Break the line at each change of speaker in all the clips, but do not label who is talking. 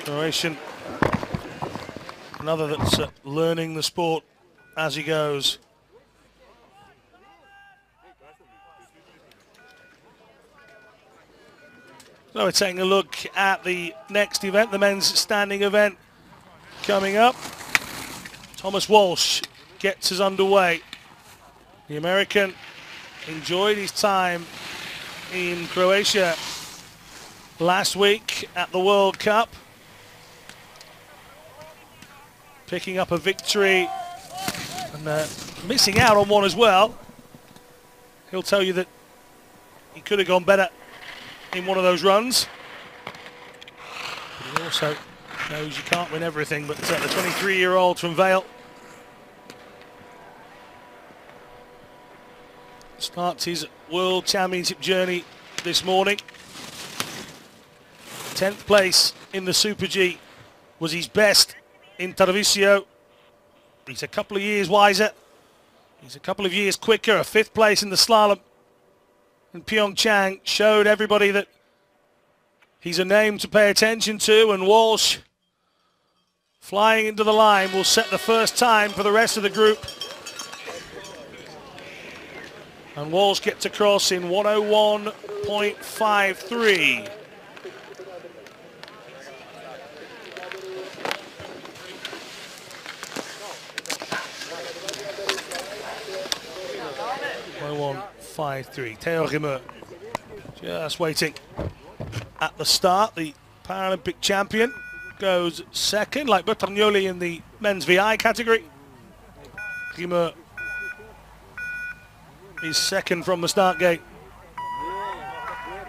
Croatian, another that's learning the sport as he goes. So we're taking a look at the next event, the men's standing event coming up. Thomas Walsh gets us underway. The American enjoyed his time in Croatia last week at the World Cup, picking up a victory and missing out on one as well. He'll tell you that he could have gone better in one of those runs. But he also knows you can't win everything, but the 23-year-old from Vale starts his World Championship journey this morning. 10th place in the Super G was his best in Tarvisio. He's a couple of years wiser. He's a couple of years quicker. A 5th place in the slalom in Pyeongchang showed everybody that he's a name to pay attention to, and Walsh flying into the line will set the first time for the rest of the group. And Walsh gets across in 101.53. Theo Rimmer just waiting at the start. The Paralympic champion goes second, like Bertagnoli in the men's VI category. Rimmer is second from the start gate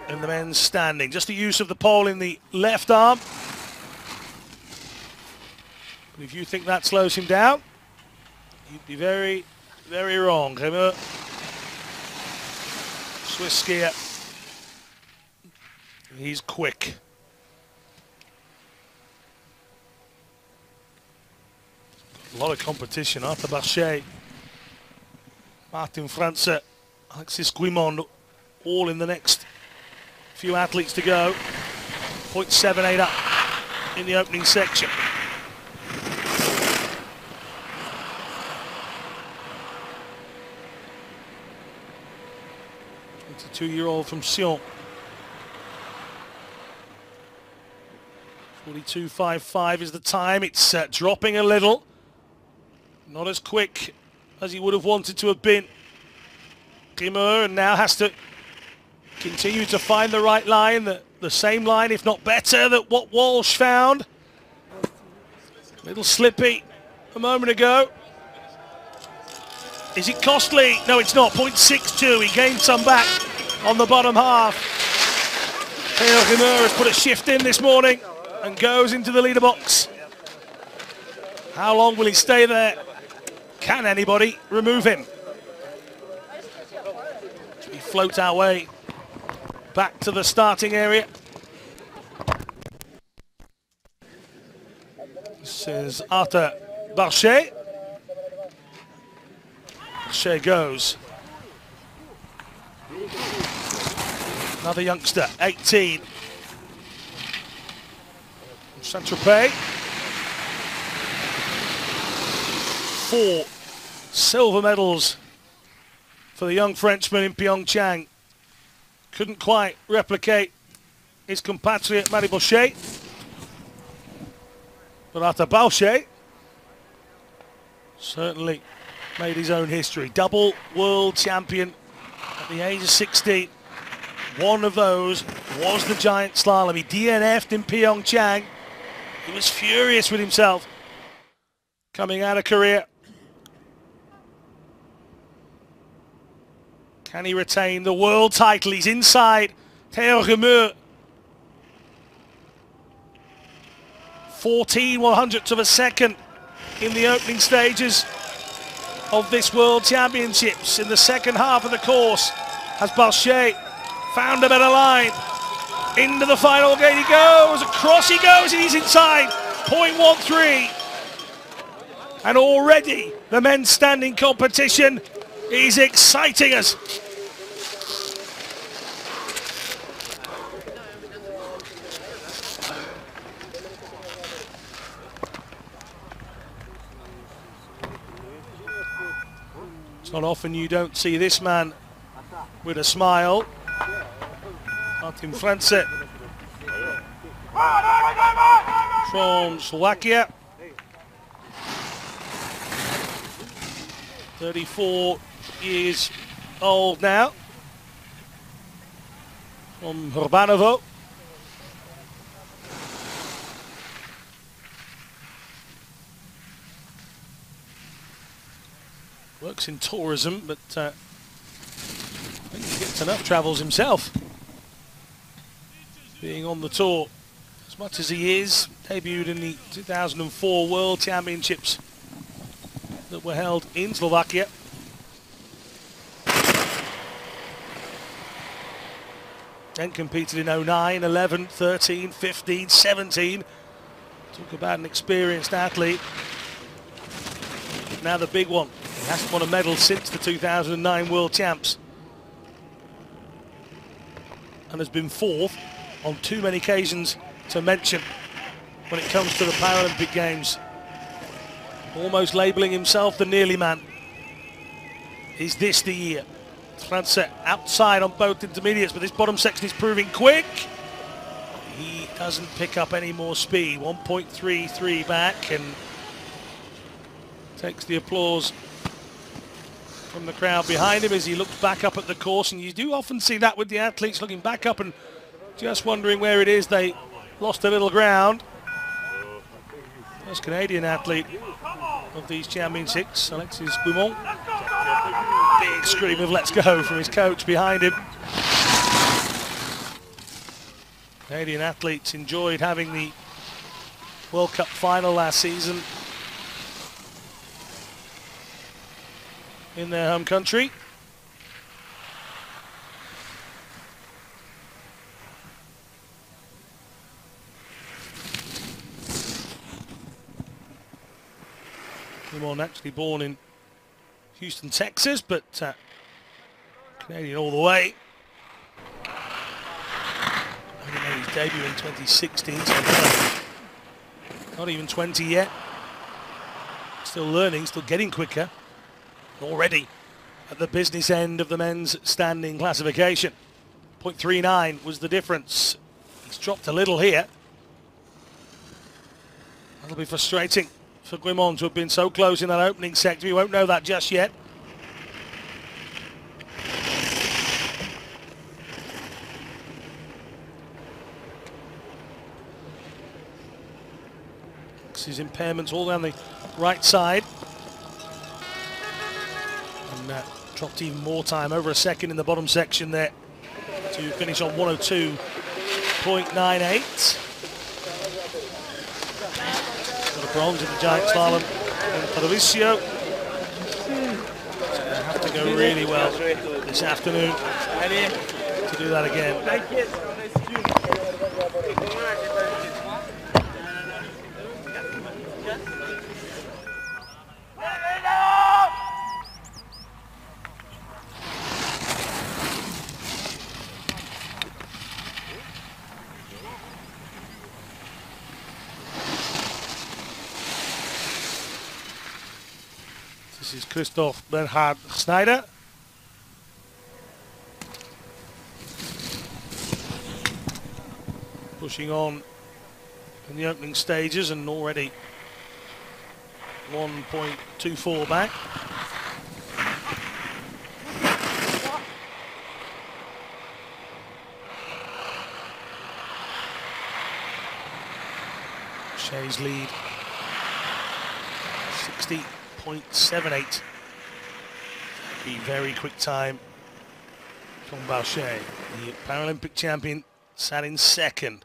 in the men's standing. Just the use of the pole in the left arm. But if you think that slows him down, you'd be very, very wrong. Rimmer, Swiss skier, he's quick. A lot of competition. Arthur Barchet, Martin Franze, Alexis Guimond, all in the next few athletes to go. 0.78 up in the opening section. Two-year-old from Sion. 42.55 is the time. It's dropping a little. Not as quick as he would have wanted to have been. Grimmer, and now has to continue to find the right line, the same line, if not better, than what Walsh found. A little slippy a moment ago. Is it costly? No, it's not. 0.62. He gained some back on the bottom half. Theo Rimmer has put a shift in this morning and goes into the leader box. How long will he stay there? Can anybody remove him? We float our way back to the starting area. This is Arthur Barchet. Barchet goes. Another youngster, 18. From Saint-Tropez. 4 silver medals for the young Frenchman in Pyeongchang. Couldn't quite replicate his compatriot Marie Bochet. But Arthur Barchet certainly made his own history. Double world champion at the age of 16. One of those was the Giant Slalom. He DNF'd in Pyeongchang. He was furious with himself coming out of Korea. Can he retain the world title? He's inside Theo Rimmer. 14/100ths of a second in the opening stages of this World Championships. In the second half of the course, as Barchet found a better line. Into the final gate he goes, across he goes, and he's inside. 0.13. And already the men's standing competition is exciting us. Not often you don't see this man with a smile. Martin Franse from Slovakia. 34 years old now. From Hrbanovo. Works in tourism, but I think he gets enough travels himself. Being on the tour as much as he is. Debuted in the 2004 World Championships that were held in Slovakia. Then competed in 09, 11, 13, 15, 17. Talk about an experienced athlete. Now the big one. He hasn't won a medal since the 2009 World Champs. And has been fourth on too many occasions to mention when it comes to the Paralympic Games. Almost labelling himself the nearly man. Is this the year? France outside on both intermediates, but this bottom section is proving quick. He doesn't pick up any more speed. 1.33 back and takes the applause from the crowd behind him as he looks back up at the course. And you do often see that with the athletes, looking back up and just wondering where it is they lost a little ground. First Canadian athlete of these championships, Alexis Guimont. Big scream of let's go from his coach behind him. Canadian athletes enjoyed having the World Cup final last season in their home country. Guimont actually born in Houston, Texas, but Canadian all the way. Only made his debut in 2016, so not even 20 yet. Still learning, still getting quicker. Already at the business end of the men's standing classification. 0.39 was the difference. He's dropped a little here. That'll be frustrating for Guimont to have been so close in that opening sector. We won't know that just yet. His impairments all down the right side. And dropped even more time, over a second in the bottom section there to finish on 102.98. Bronze in the Giant Slalom in Paradiso. It's going to have to go really well this afternoon to do that again. This is Christoph Bernhard Schneider. Pushing on in the opening stages and already 1.24 back. Shea's lead 60.78. Be very quick time from Boucher. The Paralympic champion sat in second.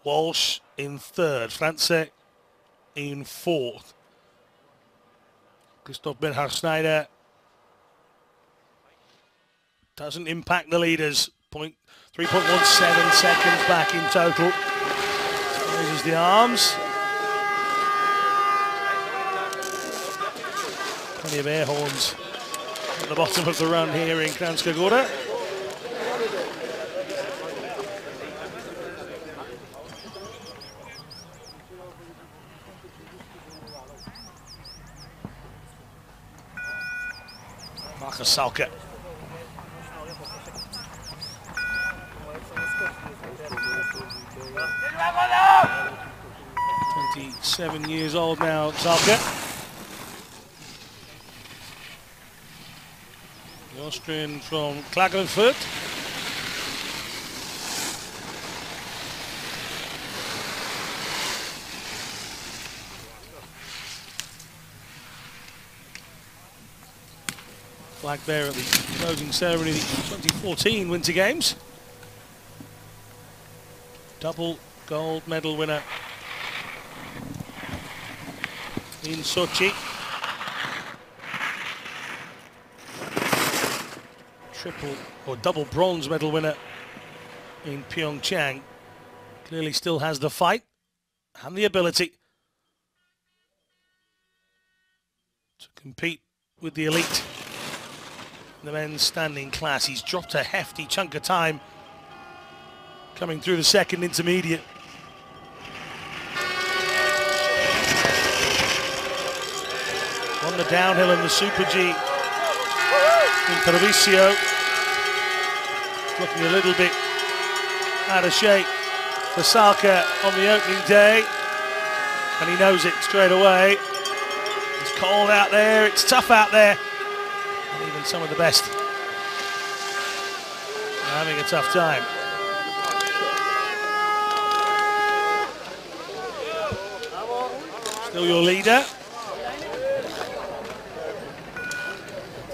Walsh in third. France in fourth. Christoph Bernhard Schneider doesn't impact the leaders. 3.17 seconds back in total. Raises the arms. Plenty of air horns at the bottom of the run here in Kranjska Gora. Marcus Salke. 27 years old now, Salke. The Austrian from Klagenfurt. Flag there at the closing ceremony of the 2014 Winter Games. Double gold medal winner in Sochi. Triple or double bronze medal winner in Pyeongchang. Clearly still has the fight and the ability to compete with the elite. The men's standing class. He's dropped a hefty chunk of time coming through the second intermediate. On the downhill in the Super G in Treviso. Looking a little bit out of shape for Salke on the opening day. And he knows it straight away. It's cold out there, it's tough out there. And even some of the best are having a tough time. Still your leader.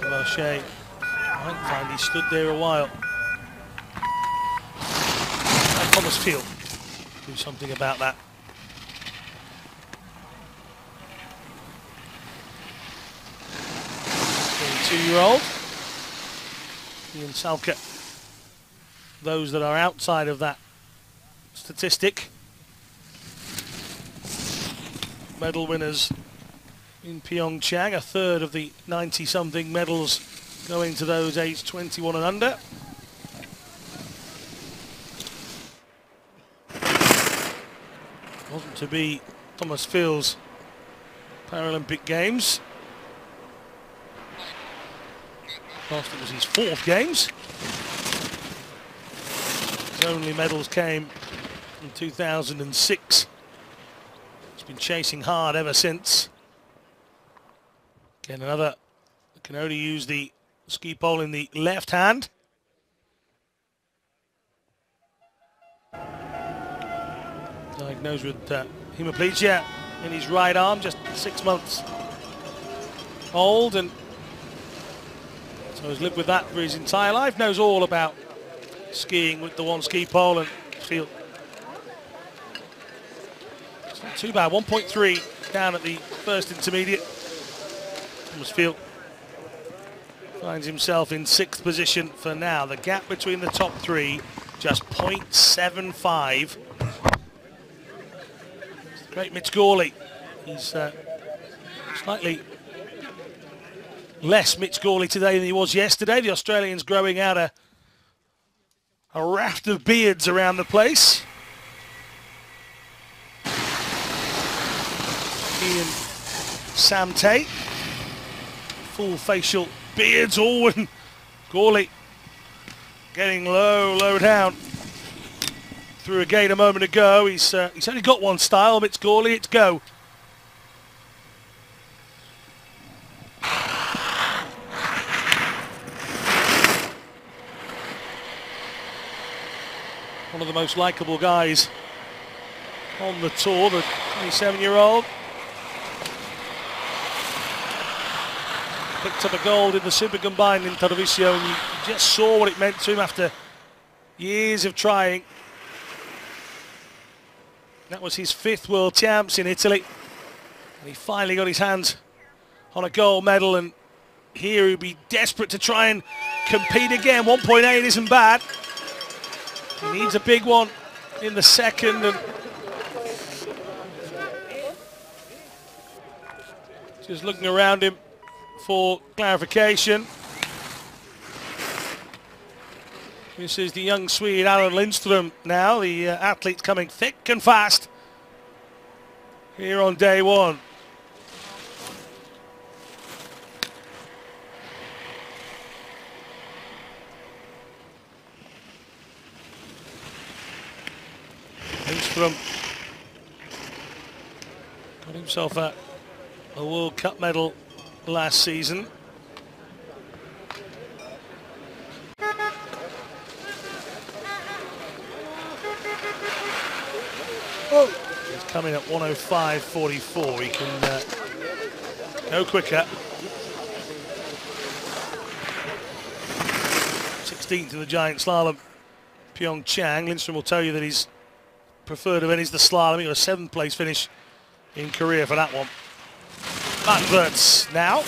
Marche might find he stood there a while. And Thomas Field do something about that. 22-year-old Ian Salke. Those that are outside of that statistic, medal winners in Pyeongchang, a third of the 90-something medals going to those aged 21 and under. Wasn't to be Thomas Field's Paralympic Games. Last it was his fourth Games. His only medals came in 2006. He's been chasing hard ever since. Again, another can only use the ski pole in the left hand. Diagnosed with hemiplegia in his right arm, just 6 months old, and so has lived with that for his entire life. Knows all about skiing with the one ski pole and field. It's not too bad. 1.3 down at the first intermediate. Thomas Field finds himself in 6th position for now. The gap between the top three, just 0.75. Great Mitch Gawley. He's slightly less Mitch Gawley today than he was yesterday. The Australian's growing out a raft of beards around the place. He and Sam Tate, full facial beards all, and Gawley getting low down through a gate a moment ago. He's only got one style, Mitch Gawley, it's go. One of the most likeable guys on the tour, the 27-year-old. Picked up a gold in the Super Combined in Treviso, and you just saw what it meant to him after years of trying. That was his 5th World Champs in Italy, and he finally got his hands on a gold medal, and here he'd be desperate to try and compete again. 1.8 isn't bad. He needs a big one in the second, and just looking around him for clarification. This is the young Swede Alan Lindström now, the athlete's coming thick and fast here on day one. Lundström got himself a World Cup medal last season. He's coming at 105.44. He can go quicker. 16th in the Giant Slalom, Pyeongchang. Lindström will tell you that his preferred event is the slalom. He got a 7th place finish in Korea for that one. Martin Wirtz now.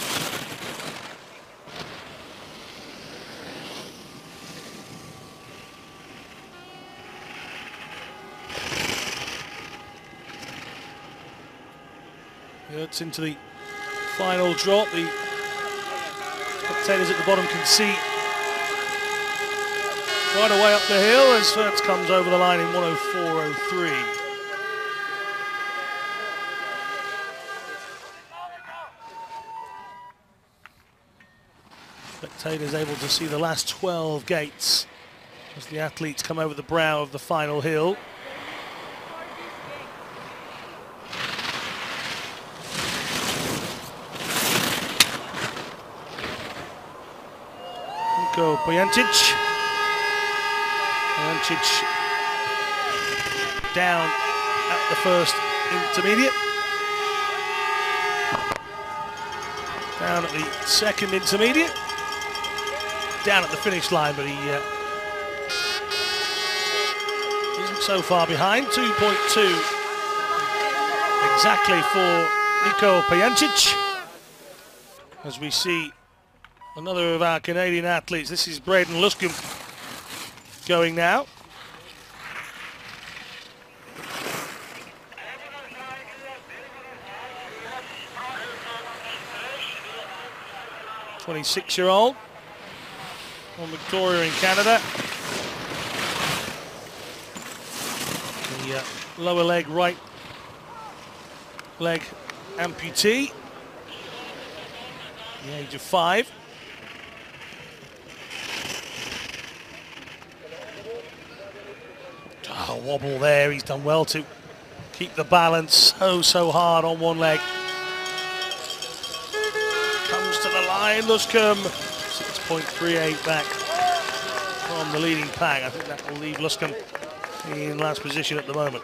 Wirtz into the final drop. The spectators at the bottom can see right away up the hill as Wirtz comes over the line in 104.03. Spectators able to see the last 12 gates as the athletes come over the brow of the final hill. Go Pojancic. Pojancic down at the first intermediate. Down at the second intermediate. Down at the finish line, but he isn't so far behind. 2.2 exactly for Nico Pojancic. As we see another of our Canadian athletes, this is Braden Luscombe going now. '26-year-old from Victoria in Canada. The lower leg, right leg amputee. At the age of 5. Oh, wobble there. He's done well to keep the balance so hard on one leg. Comes to the line, Luscombe. 6.38 back from the leading pack. I think that will leave Luscombe in last position at the moment.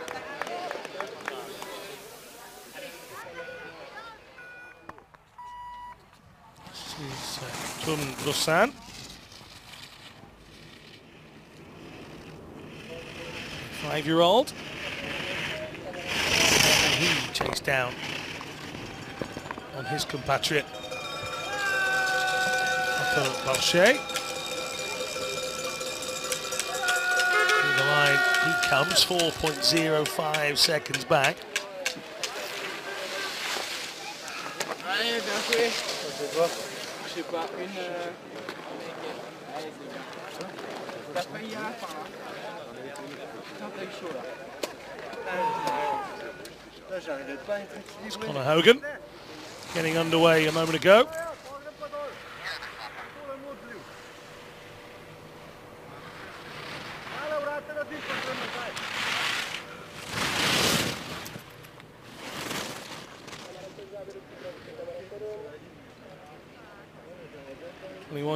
This is Tun Busan. 5-year-old. And he chased down on his compatriot. Balchet. Through the line he comes, 4.05 seconds back. It's Connor Hogan getting underway a moment ago.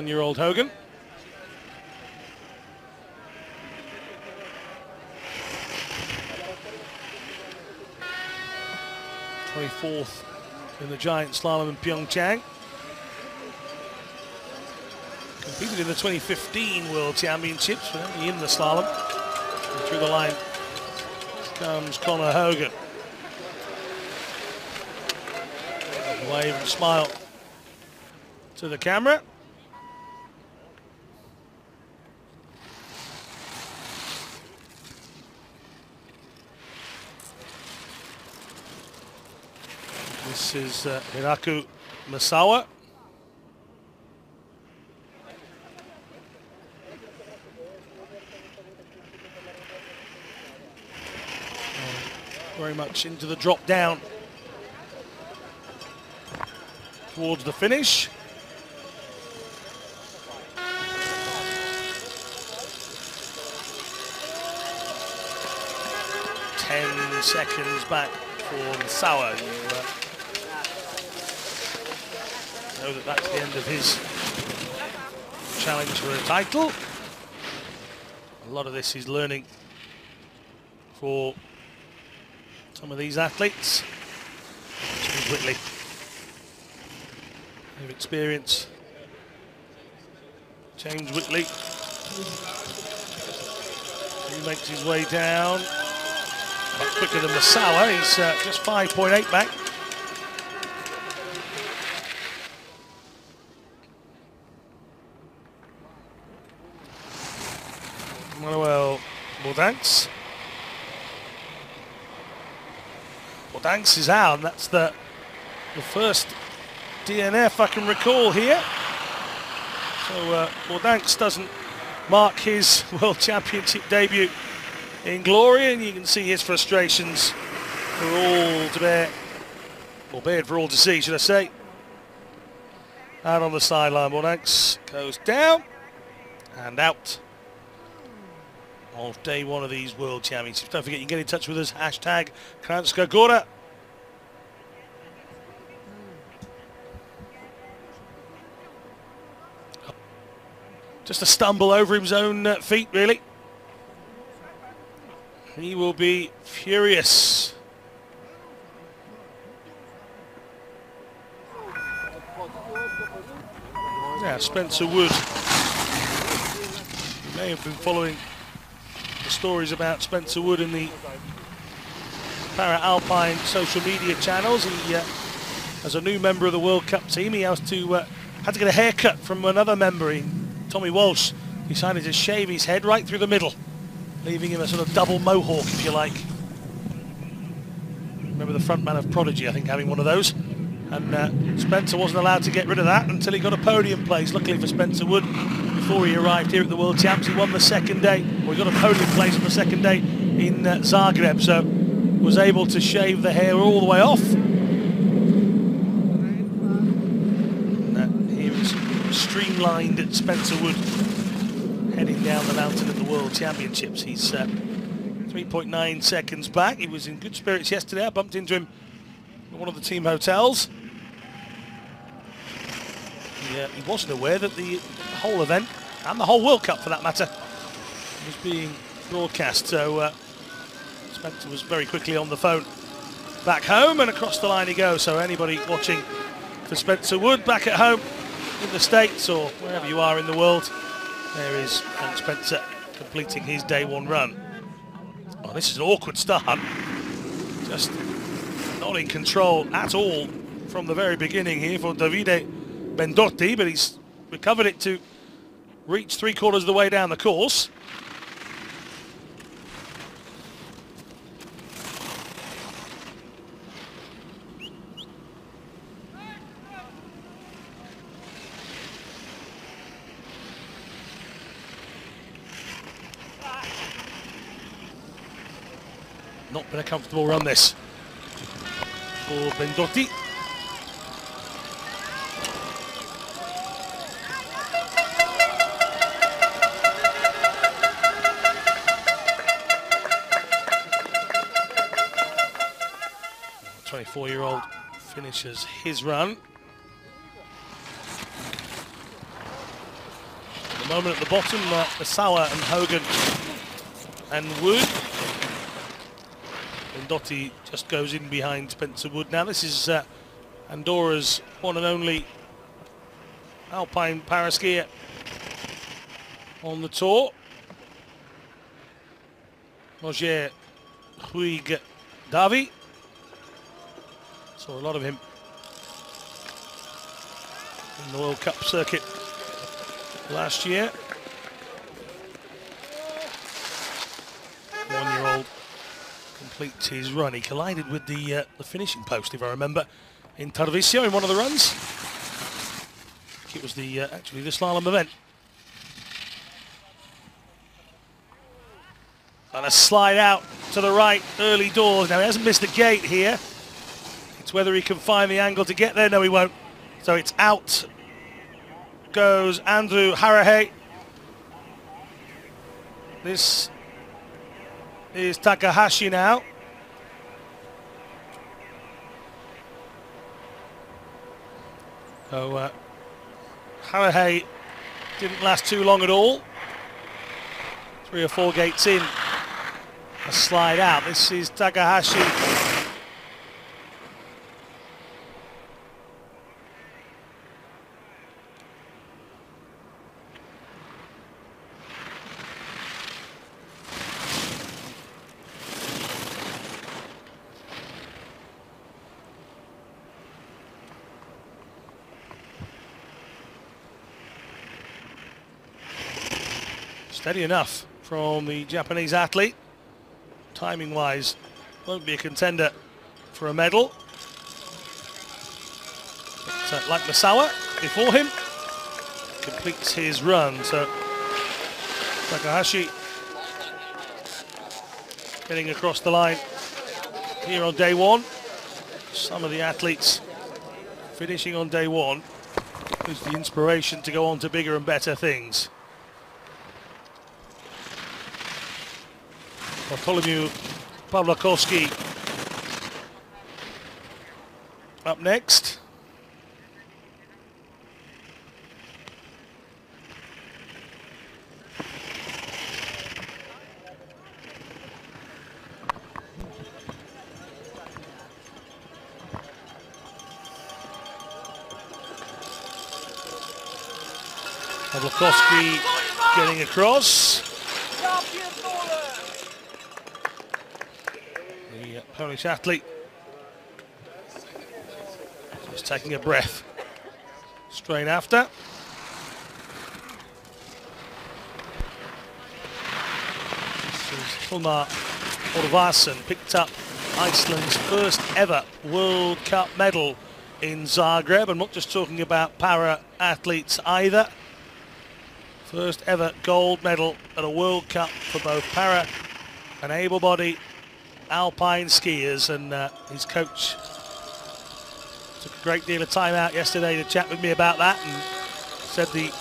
Year-old Hogan. '24th in the Giant Slalom in Pyeongchang. Competed in the 2015 World Championships, but only in the slalom. And through the line comes Connor Hogan. Wave and smile to the camera. This is Hiraku Masawa. Very much into the drop down towards the finish. 10 seconds back for Sauer. You know that that's the end of his challenge for a title. A lot of this is learning for some of these athletes. James Whitley, of experience. James Whitley, he makes his way down. Much quicker than Massawa, he's just 5.8 back. Manuel Bordanks. Bordanks is out, and that's the first DNF I can recall here. So Bordanks doesn't mark his World Championship debut in glory, and you can see his frustrations for all to bear, or bared for all to see, should I say. Out on the sideline, Bordanks goes down and out of day one of these World Championships. Don't forget, you can get in touch with us, hashtag Kranjska Gora. Just a stumble over his own feet, really. He will be furious. Yeah, Spencer Wood. You may have been following the stories about Spencer Wood in the Para-Alpine social media channels. He, as a new member of the World Cup team, he had to get a haircut from another member, Tommy Walsh. He decided to shave his head right through the middle, leaving him a sort of double mohawk, if you like. Remember the frontman of Prodigy, I think, having one of those. And Spencer wasn't allowed to get rid of that until he got a podium place. Luckily for Spencer Wood, before he arrived here at the World Champs, he won the second day, or he got a podium place on the second day in Zagreb, so was able to shave the hair all the way off. And here is streamlined Spencer Wood heading down the mountain at the World Championships. He's 3.9 seconds back. He was in good spirits yesterday. I bumped into him at one of the team hotels. He wasn't aware that the whole event, and the whole World Cup for that matter, was being broadcast. So Spencer was very quickly on the phone back home, and across the line he goes. So anybody watching for Spencer Wood back at home in the States or wherever you are in the world, there is Spencer completing his day one run. Oh, this is an awkward start. Just not in control at all from the very beginning here for Davide Bendotti, but he's recovered it to reach 3/4 of the way down the course. Not been a comfortable run this for Bendotti. The 24-year-old finishes his run. At the moment at the bottom, Massawa and Hogan and Wood. Bendotti just goes in behind Spencer Wood. Now this is Andorra's one and only Alpine paraskier on the tour. Roger Huig Davi. Saw a lot of him in the World Cup circuit last year. 1-year-old completes his run. He collided with the finishing post, if I remember, in Tarvisio in one of the runs. It was the actually the slalom event. And a slide out to the right, early doors. Now he hasn't missed the gate here. It's whether he can find the angle to get there. No, he won't. So it's out goes Andrew Harahe. This is Takahashi now. So Harahei didn't last too long at all. 3 or 4 gates in, a slide out. This is Takahashi. Steady enough from the Japanese athlete. Timing-wise, won't be a contender for a medal. But, like Masawa before him, completes his run. So Takahashi getting across the line here on day one. Some of the athletes finishing on day one is the inspiration to go on to bigger and better things. Bartholomew Pawlikowski up next. Pawlikowski getting across. The Polish athlete just taking a breath straight after. This is Hilmar Orvarsson, picked up Iceland's first ever World Cup medal in Zagreb. I'm not just talking about para athletes either. First ever gold medal at a World Cup for both para and able-bodied Alpine skiers, and his coach took a great deal of time out yesterday to chat with me about that, and said the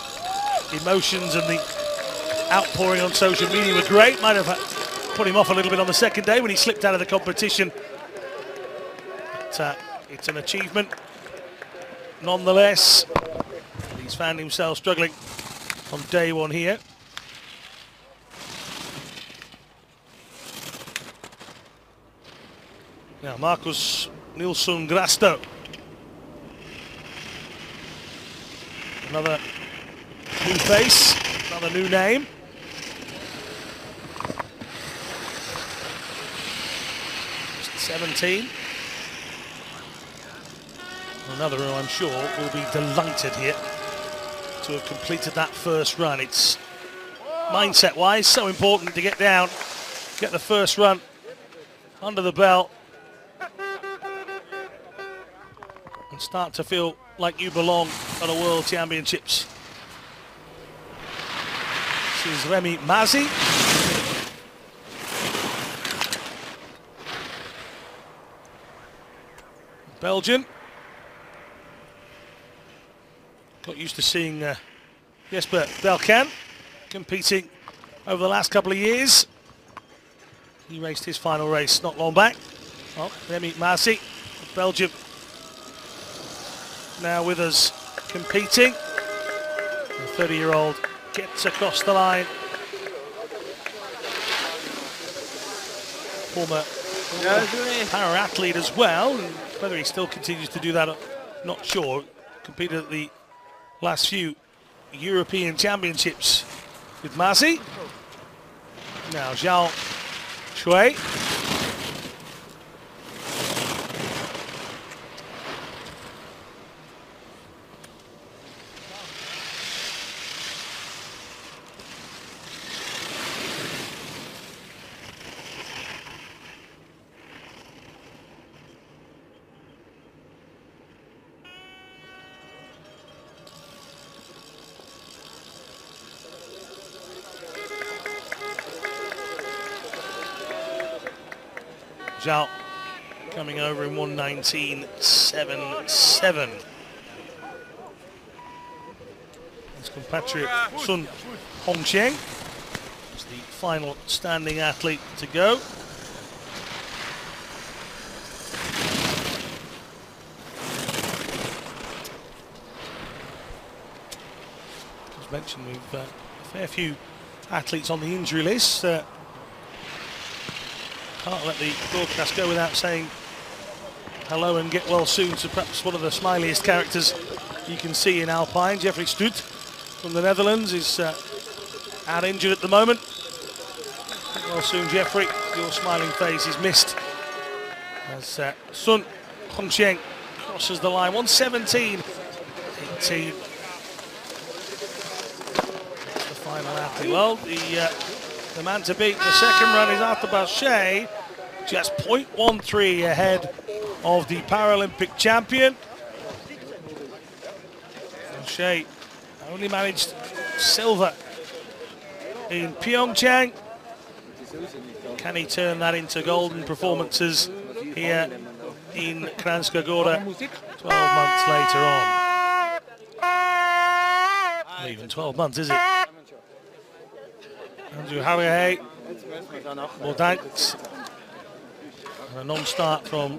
emotions and the outpouring on social media were great. Might have put him off a little bit on the second day when he slipped out of the competition, but it's an achievement nonetheless. He's found himself struggling on day one here. Now Marcus Nilsson Grasto, another new face, another new name. Just 17. Another who I'm sure will be delighted here to have completed that first run. It's mindset-wise so important to get down, get the first run under the belt, and start to feel like you belong at a World Championships. This is Remy Mazi. Belgian. Got used to seeing Jesper Belkan competing over the last couple of years. He raced his final race not long back. Oh, Remy Mazi, Belgium, now with us competing. The 30-year-old gets across the line. Former para-athlete as well, and whether he still continues to do that, I'm not sure. Competed at the last few European Championships with Mazi. Now Zhao Shui. Zhao coming over in 1:19.77. His compatriot Sun Hongqiang is the final standing athlete to go. As mentioned, we've a fair few athletes on the injury list. Can't let the broadcast go without saying hello and get well soon to perhaps one of the smiliest characters you can see in Alpine. Jeffrey Stoet from the Netherlands is out injured at the moment. Get well soon, Jeffrey. Your smiling face is missed as Sun Hongsheng crosses the line. 1:17.18. The final athlete. Well, the man to beat in the second run is Arthur Boucher, just 0.13 ahead of the Paralympic champion. Boucher only managed silver in Pyeongchang. Can he turn that into golden performances here in Kranjska Gora 12 months later on? Not even 12 months, is it? Andrew Harrier, more thanks. And a non-start from